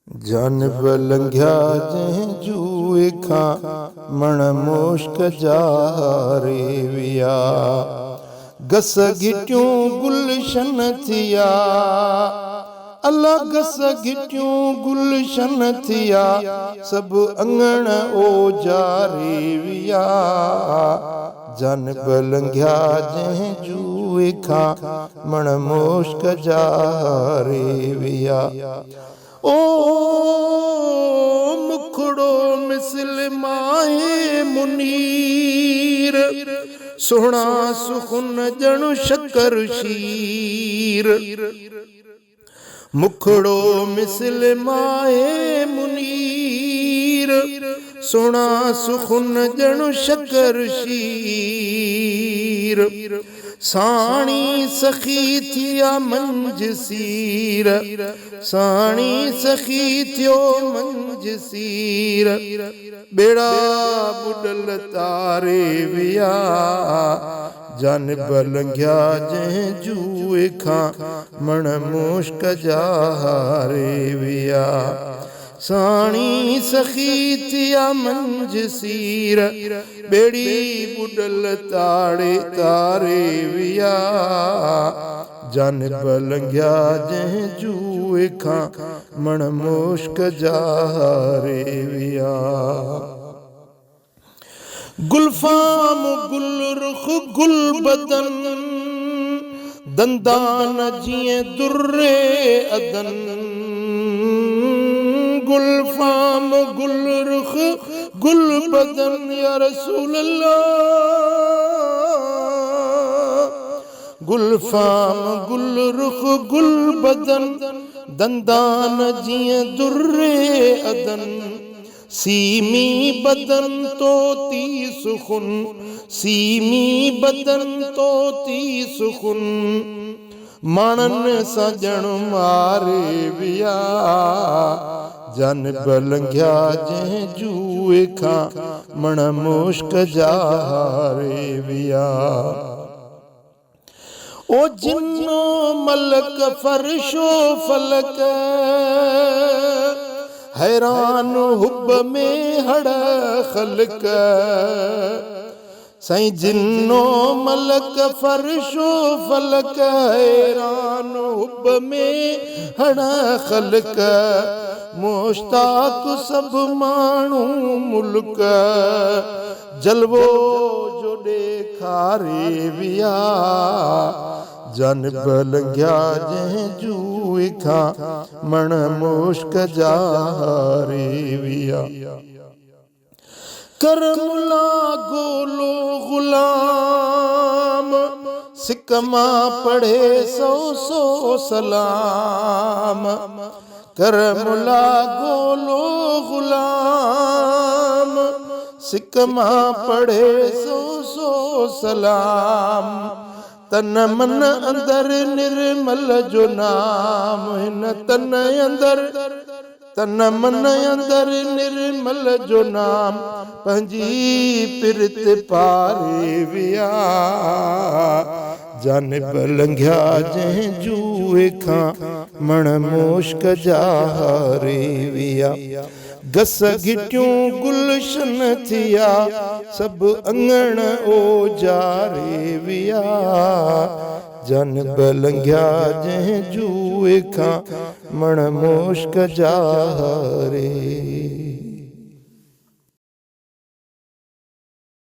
जानब लंघिया जंहिं जूए खां मण मुश्क जा रेविया गस गिटियूं गुलशन थिया अल्लाह गस गिटियूं गुलशन थिया सभु अंगण ओजारे विया जानब लंघिया जंहिं जूए खां मण मुश्क जा रेविया ओ मुखड़ो मिसल माए मुनीर सोहना सुखुन जणु शक्कर शीर मुखड़ो मिसल माए मुनीर सोहना सुखुन जणु शक्कर शीर साणी सखी थिया मंज सीर साणी सखी थियो मंज सीर बेड़ा बुडल तारे विया जानब लंघिया जंहिं जूए खां मण मुश्क जा रेविया साणी सखी थिया मंज सीर बेड़ी बुडल ताड़े तारे विया जानब लंघिया जंहिं जूए खां मण मुश्क जा रेविया गुलफाम गुल रुख गुल बदन दंदान जिए दुर्रे अदन गुलफाम गुल रुख गुल बदन या रसूल अल्लाह गुलफाम गुल रुख गुल बदन दंदान जिए दुर्रे अदन सीमी बदन तोती सुखुन सीमी बदन तोती सुखुन मानन सजण मारे विया जानब लंघिया जंहिं जूए खां मण मुश्क जा रेविया ओ जिन्नो मलक फर्शो फलक हैरान हुब में हड़ खलक साईं जिन्नो मलक फर्शो फलक हैरान हुब में हड़ खलक मुश्ताक सब माण्हू मुल्क जलवो जो ॾेखारे विया जानब लंघिया जंहिं जूए खां मण मुश्क जा रेविया कर मुला गोलो गुलाम सिक मां पढ़े सौ सौ सलाम कर मुला गोलो गुलाम सिक मां पढ़े सौ सौ सलाम तन मन अंदर निर्मल जो नाम हिन तन अंदर तन मन अंदर निर्मल जो नाम पंहिंजी पिरत पारे विया जानब लंघिया जंहिं जूए खां मण मुश्क जा रेविया गस गिटियूं गुलशन थिया सभु अंगण ओजारे विया जानब लंघिया जंहिं जूए खां मण मुश्क जा रे